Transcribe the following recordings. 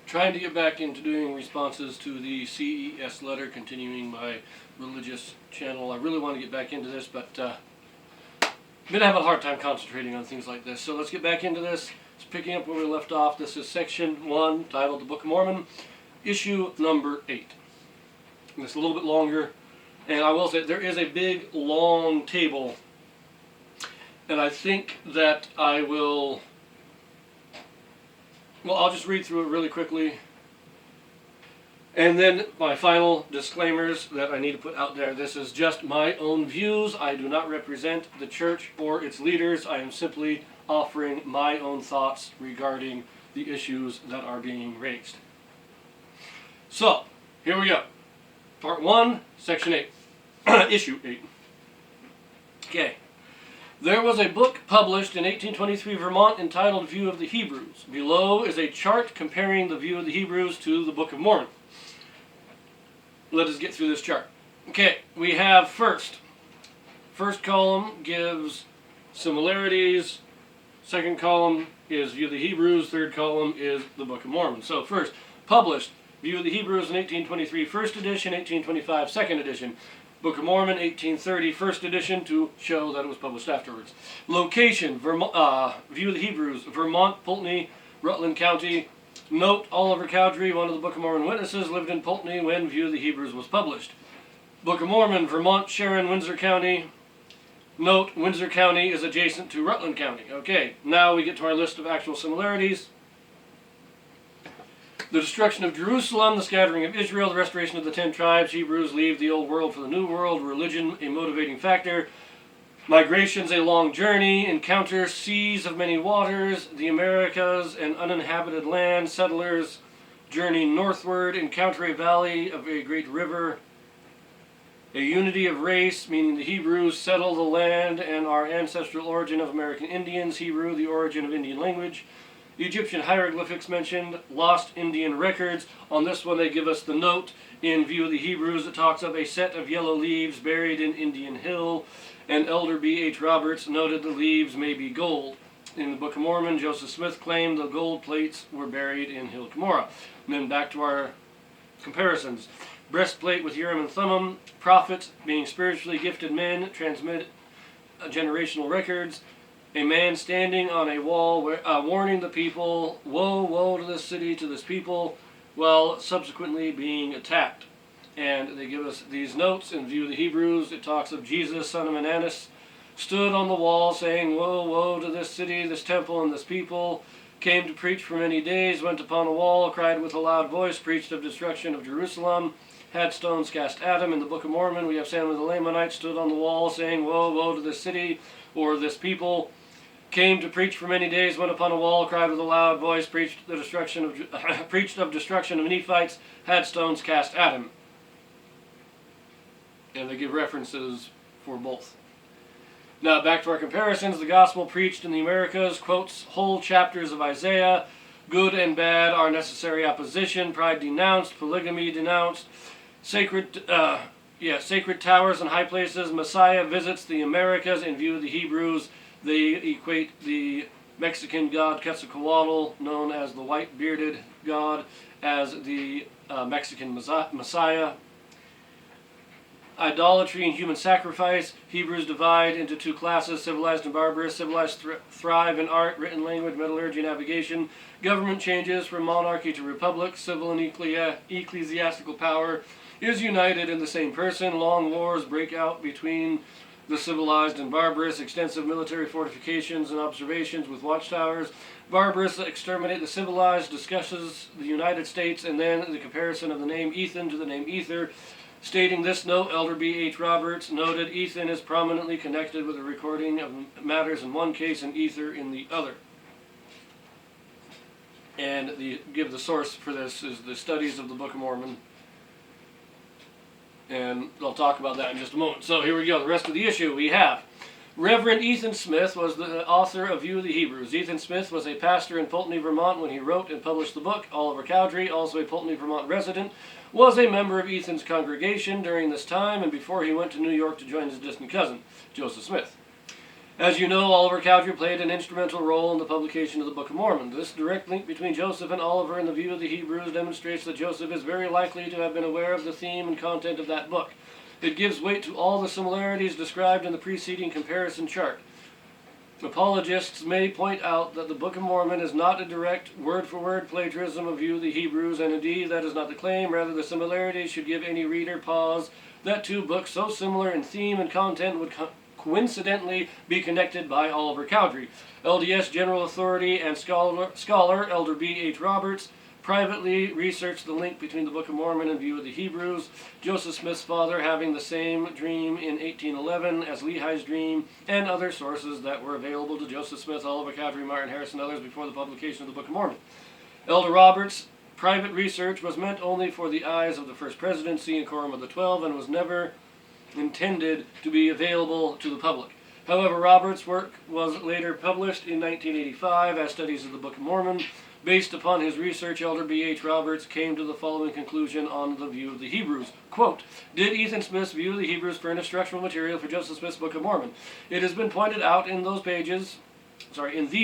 trying to get back into doing responses to the CES letter, continuing my religious channel. I really want to get back into this, but been having a hard time concentrating on things like this. So let's get back into this. It's picking up where we left off. This is section 1, titled The Book of Mormon, issue number 8. And it's a little bit longer, and I will say there is a big, long table, and I think that I will... Well, I'll just read through it really quickly. And then my final disclaimers that I need to put out there. This is just my own views. I do not represent the church or its leaders. I am simply offering my own thoughts regarding the issues that are being raised. So, here we go. Part 1, section 8. Issue 8. Okay. There was a book published in 1823 Vermont entitled View of the Hebrews. Below is a chart comparing the View of the Hebrews to the Book of Mormon. Let us get through this chart. Okay, we have first column gives similarities. Second column is View of the Hebrews. Third column is the Book of Mormon. So first, published View of the Hebrews in 1823, first edition, 1825, second edition. Book of Mormon, 1830, first edition, to show that it was published afterwards. Location, View of the Hebrews, Vermont, Pulteney, Rutland County. Note, Oliver Cowdery, one of the Book of Mormon witnesses, lived in Pulteney when View of the Hebrews was published. Book of Mormon, Vermont, Sharon, Windsor County. Note, Windsor County is adjacent to Rutland County. Okay, now we get to our list of actual similarities. The destruction of Jerusalem, the scattering of Israel, the restoration of the 10 tribes, Hebrews leave the old world for the new world, religion a motivating factor, migrations a long journey, encounter seas of many waters, the Americas an uninhabited land, settlers journey northward, encounter a valley of a great river, a unity of race, meaning the Hebrews settle the land and our ancestral origin of American Indians, Hebrew, the origin of Indian language. The Egyptian hieroglyphics mentioned, lost Indian records. On this one they give us the note in View of the Hebrews. It talks of a set of yellow leaves buried in Indian Hill, and Elder B.H. Roberts noted the leaves may be gold. In the Book of Mormon, Joseph Smith claimed the gold plates were buried in Hill Cumorah. And then back to our comparisons. Breastplate with Urim and Thummim, prophets being spiritually gifted men, transmit generational records. A man standing on a wall warning the people, woe, woe to this city, to this people, while subsequently being attacked. And they give us these notes in View of the Hebrews. It talks of Jesus, son of Mananas, stood on the wall saying, woe, woe to this city, this temple, and this people. Came to preach for many days, went upon a wall, cried with a loud voice, preached of destruction of Jerusalem, had stones cast at him. In the Book of Mormon, we have Samuel the Lamanite stood on the wall saying, woe, woe to this city, or this people. Came to preach for many days, went upon a wall, cried with a loud voice, preached of destruction of Nephites, had stones cast at him. And they give references for both. Now back to our comparisons. The gospel preached in the Americas quotes whole chapters of Isaiah. Good and bad are necessary opposition. Pride denounced. Polygamy denounced. Sacred towers and high places. Messiah visits the Americas in View of the Hebrews. They equate the Mexican god Quetzalcoatl, known as the white-bearded god, as the Mexican Messiah. Idolatry and human sacrifice. Hebrews divide into two classes, civilized and barbarous. Civilized thrive in art, written language, metallurgy, navigation. Government changes from monarchy to republic. Civil and ecclesiastical power is united in the same person. Long wars break out between the civilized and barbarous. Extensive military fortifications and observations with watchtowers. Barbarous exterminate the civilized. Discusses the United States, and then the comparison of the name Ethan to the name Ether. Stating this note, Elder B.H. Roberts noted Ethan is prominently connected with the recording of matters in one case and Ether in the other. And give the source for this is the studies of the Book of Mormon. And I'll talk about that in just a moment. So here we go. The rest of the issue we have. Reverend Ethan Smith was the author of View of the Hebrews. Ethan Smith was a pastor in Pulteney, Vermont when he wrote and published the book. Oliver Cowdery, also a Pulteney, Vermont resident, was a member of Ethan's congregation during this time and before he went to New York to join his distant cousin, Joseph Smith. As you know, Oliver Cowdery played an instrumental role in the publication of the Book of Mormon. This direct link between Joseph and Oliver in the view of the Hebrews demonstrates that Joseph is very likely to have been aware of the theme and content of that book. It gives weight to all the similarities described in the preceding comparison chart. Apologists may point out that the Book of Mormon is not a direct word-for-word plagiarism of View of the Hebrews, and indeed that is not the claim. Rather, the similarities should give any reader pause that two books so similar in theme and content would coincidentally be connected by Oliver Cowdery. LDS General Authority and scholar Elder B. H. Roberts privately researched the link between the Book of Mormon and View of the Hebrews, Joseph Smith's father having the same dream in 1811 as Lehi's dream, and other sources that were available to Joseph Smith, Oliver Cowdery, Martin Harris, and others before the publication of the Book of Mormon. Elder Roberts' private research was meant only for the eyes of the First Presidency and Quorum of the 12 and was never intended to be available to the public. However, Roberts' work was later published in 1985 as Studies of the Book of Mormon. Based upon his research, Elder B. H. Roberts came to the following conclusion on the View of the Hebrews. Quote, "Did Ethan Smith's View of the Hebrews furnish structural material for Joseph Smith's Book of Mormon? It has been pointed out in these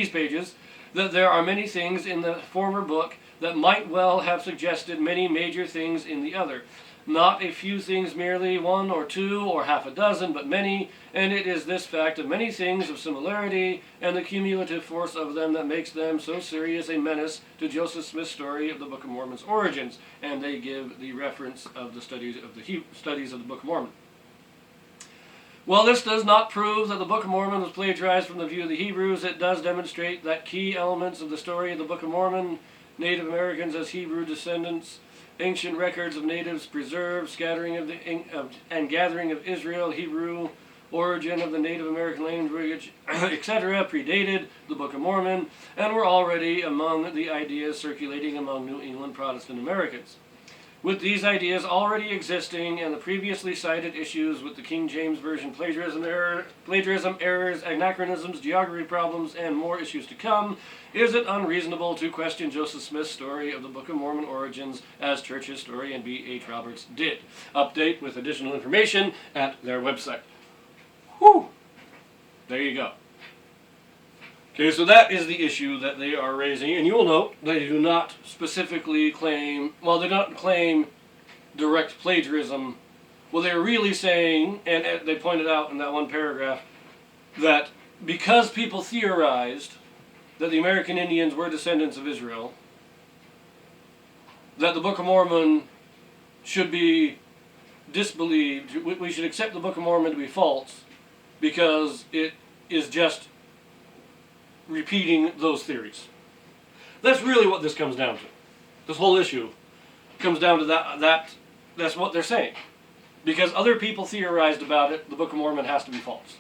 pages, that there are many things in the former book that might well have suggested many major things in the other. Not a few things merely, one or two or half a dozen, but many, and it is this fact of many things of similarity and the cumulative force of them that makes them so serious a menace to Joseph Smith's story of the Book of Mormon's origins." And they give the reference of the studies of the Book of Mormon. While this does not prove that the Book of Mormon was plagiarized from the View of the Hebrews, it does demonstrate that key elements of the story of the Book of Mormon, Native Americans as Hebrew descendants, ancient records of natives preserved, scattering of and gathering of Israel, Hebrew origin of the Native American language, etc., predated the Book of Mormon and were already among the ideas circulating among New England Protestant Americans. With these ideas already existing and the previously cited issues with the King James Version plagiarism errors, anachronisms, geography problems, and more issues to come, is it unreasonable to question Joseph Smith's story of the Book of Mormon origins as church historian B. H. Roberts did? Update with additional information at their website. Whew! There you go. Okay, so that is the issue that they are raising, and you will note they do not specifically claim, well, they don't claim direct plagiarism. Well, they're really saying, and they pointed out in that one paragraph, that because people theorized that the American Indians were descendants of Israel, that the Book of Mormon should be disbelieved. We should accept the Book of Mormon to be false because it is just repeating those theories. That's really what this comes down to. This whole issue comes down to that's what they're saying. Because other people theorized about it, the Book of Mormon has to be false.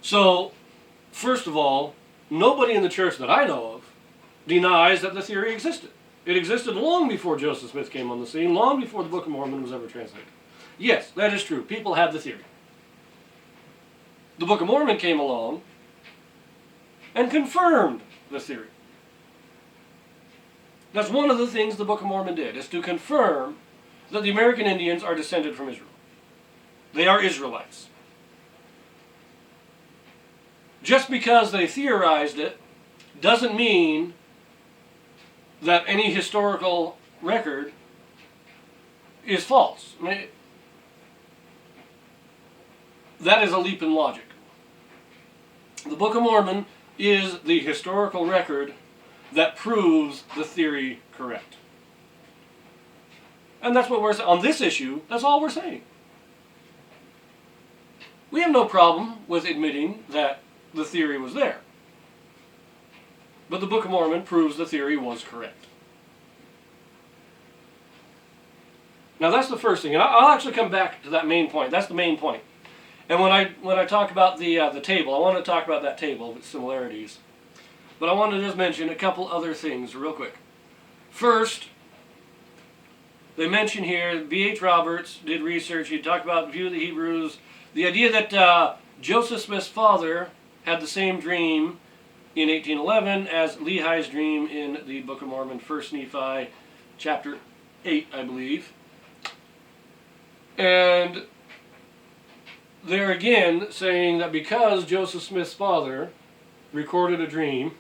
So, first of all, nobody in the church that I know of denies that the theory existed. It existed long before Joseph Smith came on the scene, long before the Book of Mormon was ever translated. Yes, that is true. People had the theory. The Book of Mormon came along and confirmed the theory. That's one of the things the Book of Mormon did, is to confirm that the American Indians are descended from Israel. They are Israelites. Just because they theorized it doesn't mean that any historical record is false. I mean, that is a leap in logic. The Book of Mormon is the historical record that proves the theory correct. And that's what we're saying. On this issue, that's all we're saying. We have no problem with admitting that the theory was there. But the Book of Mormon proves the theory was correct. Now that's the first thing. And I'll actually come back to that main point. That's the main point. And when I talk about the table, I want to talk about that table with similarities. But I want to just mention a couple other things real quick. First, they mention here, B. H. Roberts did research. He talked about View of the Hebrews. The idea that Joseph Smith's father had the same dream in 1811 as Lehi's dream in the Book of Mormon, 1 Nephi chapter 8, I believe. And they're again saying that because Joseph Smith's father recorded a dream,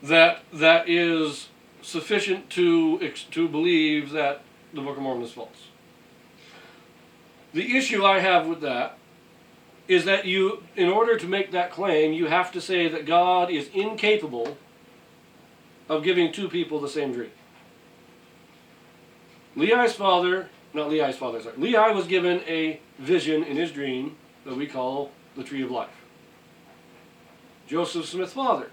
that is sufficient to believe that the Book of Mormon is false. The issue I have with that is that you, in order to make that claim, you have to say that God is incapable of giving two people the same dream. Lehi was given a vision in his dream that we call the Tree of Life. Joseph Smith's father.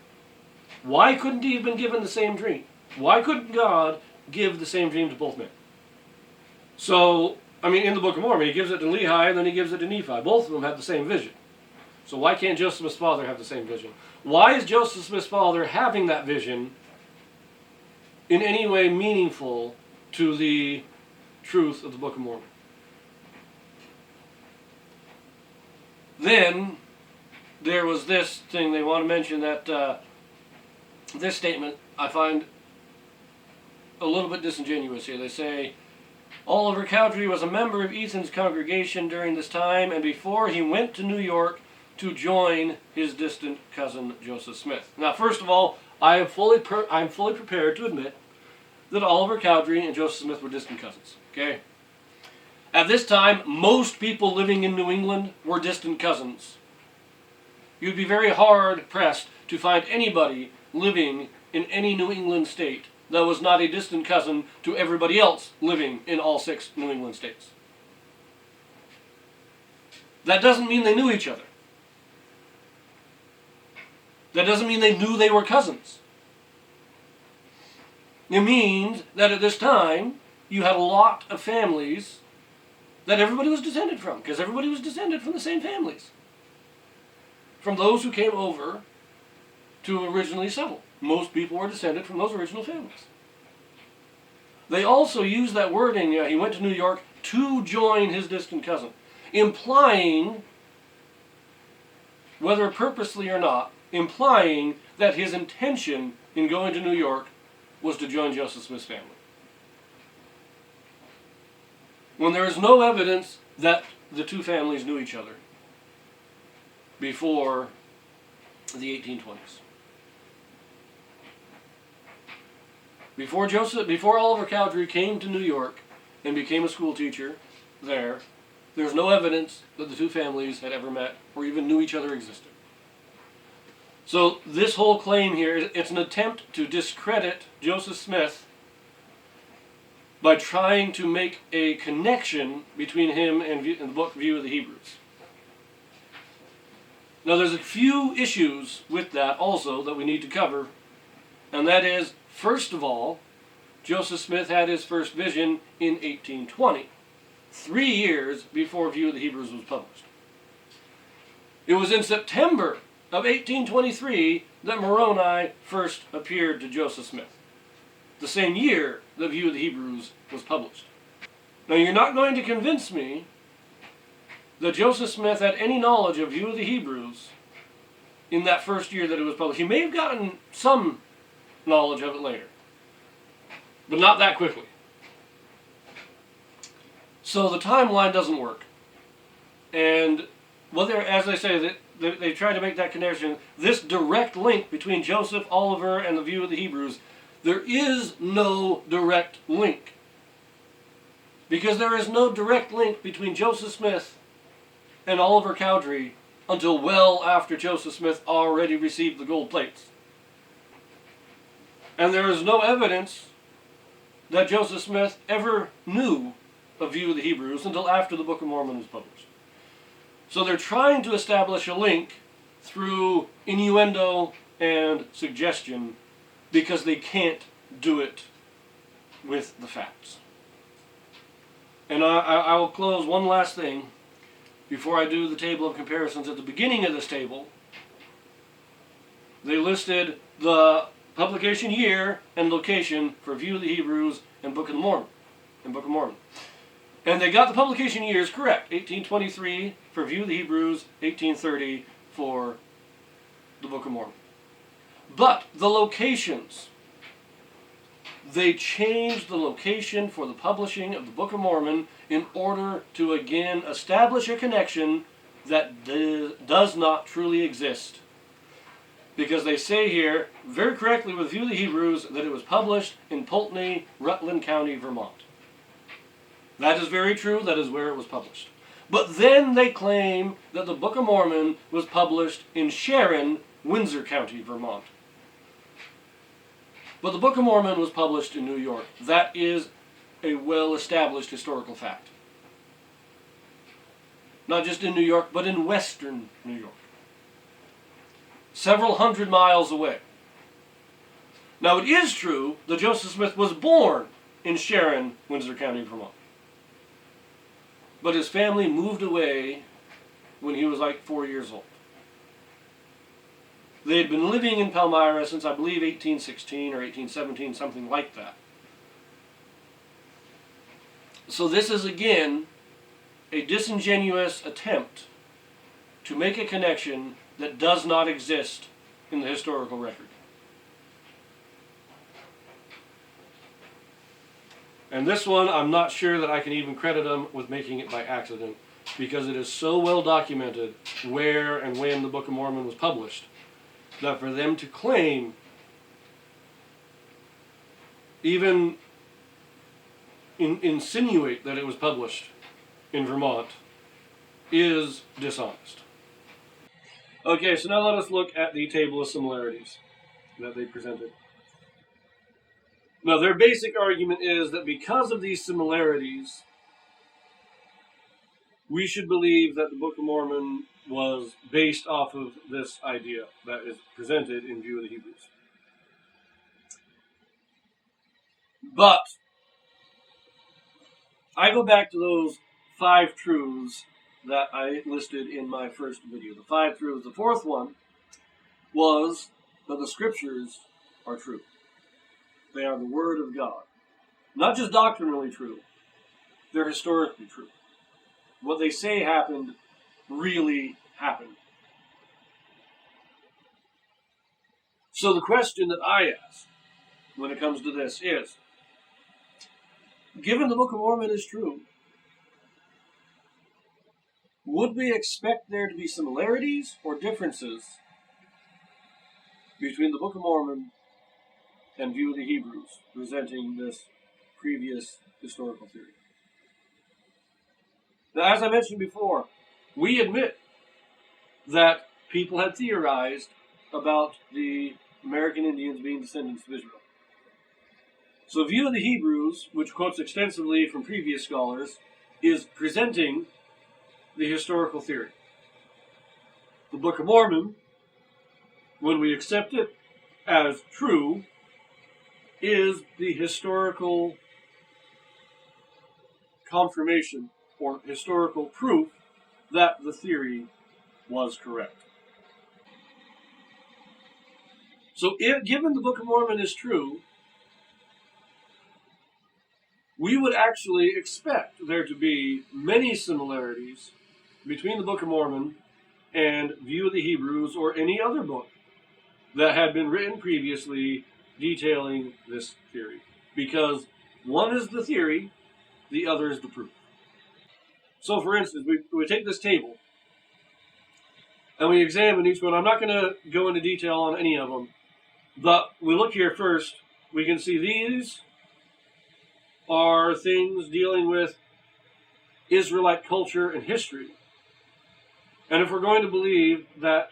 Why couldn't he have been given the same dream? Why couldn't God give the same dream to both men? So, in the Book of Mormon, he gives it to Lehi and then he gives it to Nephi. Both of them have the same vision. So why can't Joseph Smith's father have the same vision? Why is Joseph Smith's father having that vision in any way meaningful to the truth of the Book of Mormon? Then there was this thing they want to mention that this statement I find a little bit disingenuous here. They say Oliver Cowdery was a member of Ethan's congregation during this time and before he went to New York to join his distant cousin Joseph Smith. Now, first of all, I'm fully prepared to admit that Oliver Cowdery and Joseph Smith were distant cousins. Okay? At this time, most people living in New England were distant cousins. You'd be very hard pressed to find anybody living in any New England state that was not a distant cousin to everybody else living in all 6 New England states. That doesn't mean they knew each other. That doesn't mean they knew they were cousins. It means that at this time, you had a lot of families that everybody was descended from, because everybody was descended from the same families. From those who came over to originally settle. Most people were descended from those original families. They also use that wording, he went to New York to join his distant cousin, implying, whether purposely or not, implying that his intention in going to New York was to join Joseph Smith's family. When there is no evidence that the two families knew each other before the 1820s. Before Oliver Cowdery came to New York and became a school teacher there's no evidence that the two families had ever met or even knew each other existed. So this whole claim here, it's an attempt to discredit Joseph Smith by trying to make a connection between him and the book View of the Hebrews. Now there's a few issues with that also that we need to cover, and that is, first of all, Joseph Smith had his first vision in 1820, 3 years before View of the Hebrews was published. It was in September of 1823 that Moroni first appeared to Joseph Smith, the same year the View of the Hebrews was published. Now you're not going to convince me that Joseph Smith had any knowledge of View of the Hebrews in that first year that it was published. He may have gotten some knowledge of it later, but not that quickly. So the timeline doesn't work. And whether, as I say, they try to make that connection, this direct link between Joseph, Oliver, and the View of the Hebrews, there is no direct link. Because there is no direct link between Joseph Smith and Oliver Cowdery until well after Joseph Smith already received the gold plates. And there is no evidence that Joseph Smith ever knew of View of the Hebrews until after the Book of Mormon was published. So they're trying to establish a link through innuendo and suggestion because they can't do it with the facts. And I will close one last thing before I do the table of comparisons. At the beginning of this table, they listed the publication year and location for View of the Hebrews and Book of Mormon. And they got the publication years correct. 1823 for View of the Hebrews, 1830 for the Book of Mormon. But the locations, they changed the location for the publishing of the Book of Mormon in order to again establish a connection that does not truly exist. Because they say here, very correctly with View of the Hebrews, that it was published in Pulteney, Rutland County, Vermont. That is very true. That is where it was published. But then they claim that the Book of Mormon was published in Sharon, Windsor County, Vermont. But the Book of Mormon was published in New York. That is a well-established historical fact. Not just in New York, but in western New York. Several hundred miles away. Now it is true that Joseph Smith was born in Sharon, Windsor County, Vermont. But his family moved away when he was like 4 years old. They had been living in Palmyra since, I believe, 1816 or 1817, something like that. So this is, again, a disingenuous attempt to make a connection that does not exist in the historical record. And this one, I'm not sure that I can even credit them with making it by accident, because it is so well documented where and when the Book of Mormon was published, that for them to claim, even insinuate that it was published in Vermont, is dishonest. Okay, so now let us look at the table of similarities that they presented. Now, their basic argument is that because of these similarities, we should believe that the Book of Mormon was based off of this idea that is presented in View of the Hebrews. But I go back to those 5 truths that I listed in my first video. The 5 truths. The fourth one was that the Scriptures are true. They are the Word of God. Not just doctrinally true, they're historically true. What they say happened really happened. So the question that I ask when it comes to this is, given the Book of Mormon is true, would we expect there to be similarities or differences between the Book of Mormon and View of the Hebrews, presenting this previous historical theory? Now, as I mentioned before, we admit that people had theorized about the American Indians being descendants of Israel. So View of the Hebrews, which quotes extensively from previous scholars, is presenting the historical theory. The Book of Mormon, when we accept it as true, is the historical confirmation or historical proof that the theory was correct. So given the Book of Mormon is true, we would actually expect there to be many similarities between the Book of Mormon and View of the Hebrews or any other book that had been written previously detailing this theory. Because one is the theory, the other is the proof. So for instance, we take this table and we examine each one. I'm not going to go into detail on any of them, but we look here first. We can see these are things dealing with Israelite culture and history. And if we're going to believe that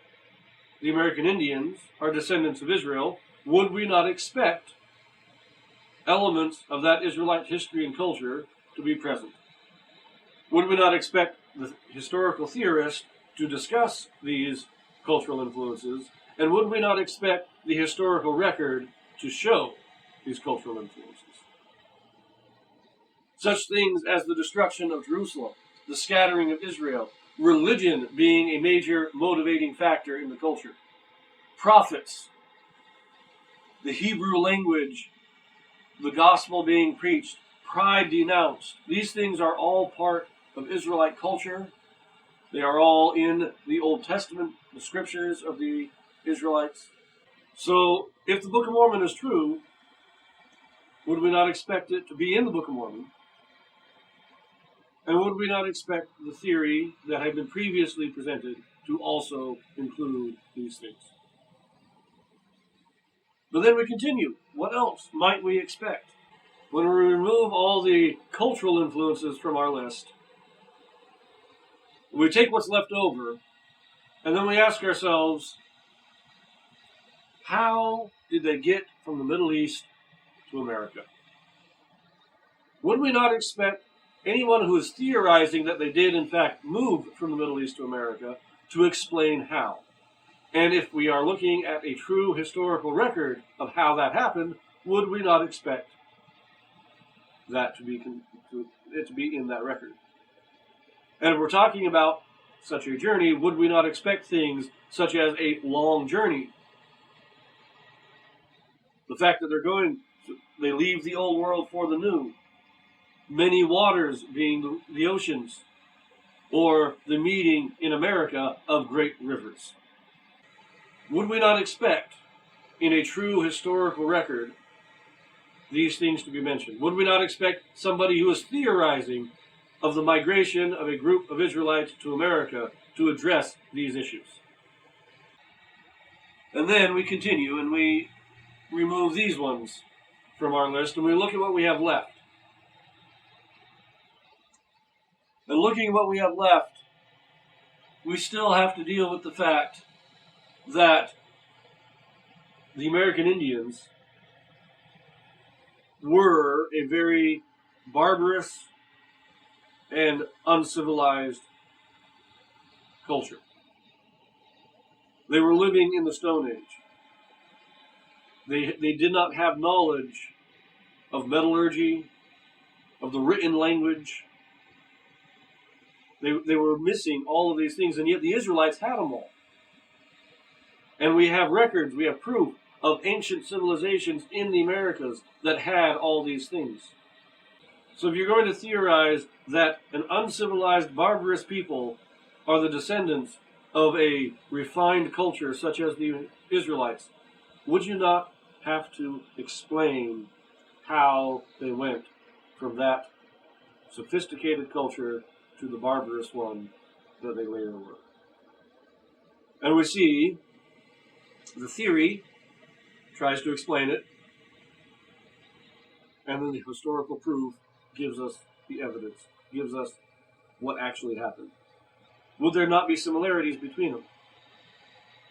the American Indians are descendants of Israel, would we not expect elements of that Israelite history and culture to be present? Would we not expect the historical theorist to discuss these cultural influences? And would we not expect the historical record to show these cultural influences? Such things as the destruction of Jerusalem, the scattering of Israel, religion being a major motivating factor in the culture, prophets, the Hebrew language, the gospel being preached, pride denounced. These things are all part of Israelite culture. They are all in the Old Testament, the scriptures of the Israelites. So, if the Book of Mormon is true, would we not expect it to be in the Book of Mormon? And would we not expect the theory that had been previously presented to also include these things? But then we continue. What else might we expect? When we remove all the cultural influences from our list, we take what's left over, and then we ask ourselves, how did they get from the Middle East to America? Would we not expect anyone who is theorizing that they did, in fact, move from the Middle East to America to explain how? And if we are looking at a true historical record of how that happened, would we not expect that to be in that record? And if we're talking about such a journey, would we not expect things such as a long journey? The fact that they leave the old world for the new. Many waters being the oceans, or the meeting in America of great rivers. Would we not expect, in a true historical record, these things to be mentioned? Would we not expect somebody who is theorizing of the migration of a group of Israelites to America to address these issues? And then we continue and we remove these ones from our list and we look at what we have left. And looking at what we have left, we still have to deal with the fact that the American Indians were a very barbarous and uncivilized culture. They were living in the Stone Age. They did not have knowledge of metallurgy, of the written language. They were missing all of these things, and yet the Israelites had them all. And we have records, we have proof of ancient civilizations in the Americas that had all these things. So if you're going to theorize that an uncivilized, barbarous people are the descendants of a refined culture such as the Israelites, would you not have to explain how they went from that sophisticated culture to the barbarous one that they later were? And we see the theory tries to explain it, and then the historical proof gives us the evidence, gives us what actually happened. Would there not be similarities between them?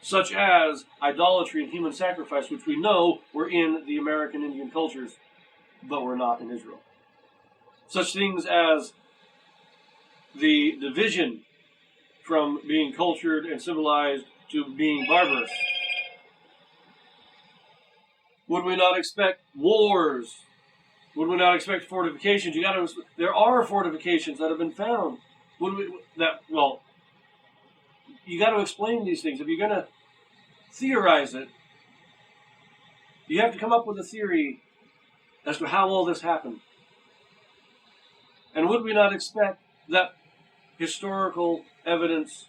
Such as idolatry and human sacrifice, which we know were in the American Indian cultures, but were not in Israel. Such things as the division from being cultured and civilized to being barbarous. Would we not expect wars? Would we not expect fortifications? There are fortifications that have been found. You got to explain these things. If you're going to theorize it, you have to come up with a theory as to how all this happened. And would we not expect that historical evidence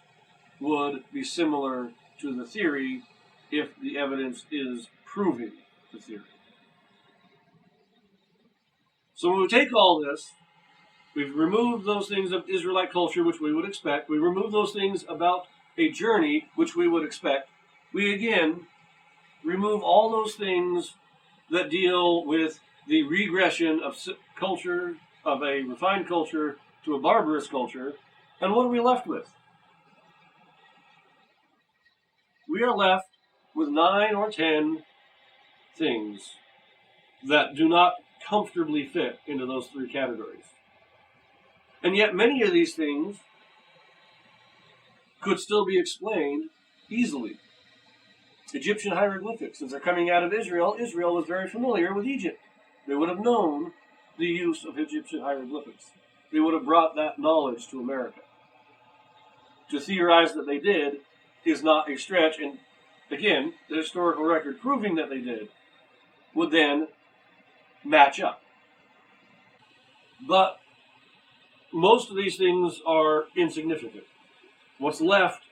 would be similar to the theory if the evidence is proving the theory? So when we take all this, we've removed those things of Israelite culture, which we would expect. We remove those things about a journey, which we would expect. We again remove all those things that deal with the regression of culture, of a refined culture to a barbarous culture. And what are we left with? We are left with 9 or 10 things that do not comfortably fit into those 3 categories. And yet many of these things could still be explained easily. Egyptian hieroglyphics, since they're coming out of Israel, Israel was very familiar with Egypt. They would have known the use of Egyptian hieroglyphics. They would have brought that knowledge to America. To theorize that they did is not a stretch, and again, the historical record proving that they did would then match up. But most of these things are insignificant. What's left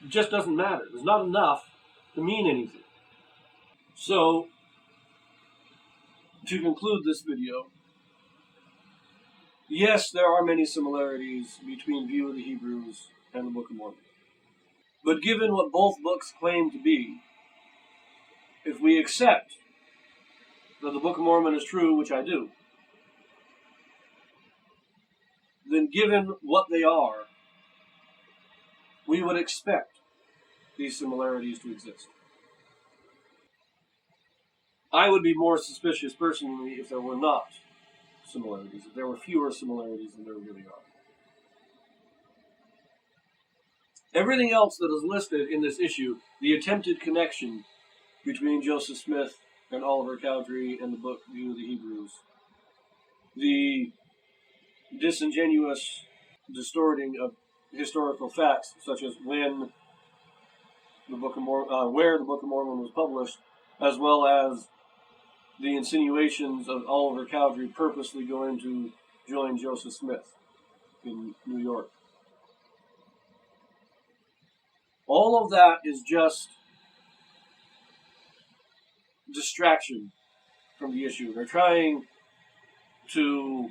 just doesn't matter. There's not enough to mean anything. So, to conclude this video, Yes, there are many similarities between View of the Hebrews and the Book of Mormon. But given what both books claim to be, if we accept that the Book of Mormon is true, which I do, then given what they are, we would expect these similarities to exist. I would be more suspicious personally if there were not similarities, if there were fewer similarities than there really are. Everything else that is listed in this issue, the attempted connection between Joseph Smith and Oliver Cowdery and the book View of the Hebrews, the disingenuous distorting of historical facts, such as when the Book of where the Book of Mormon was published, as well as the insinuations of Oliver Cowdery purposely going to join Joseph Smith in New York. All of that is just distraction from the issue. They're trying to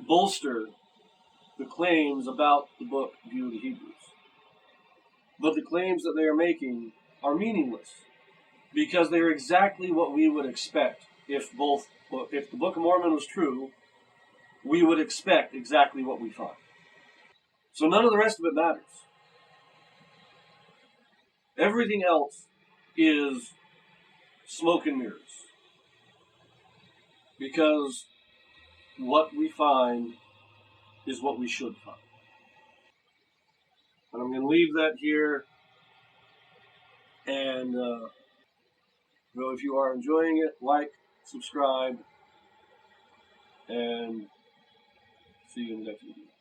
bolster the claims about the book View of the Hebrews. But the claims that they are making are meaningless because they are exactly what we would expect if the Book of Mormon was true. We would expect exactly what we find. So none of the rest of it matters. Everything else is smoke and mirrors. Because what we find is what we should find. And I'm going to leave that here. And well, if you are enjoying it, like, subscribe, and see you in the next video.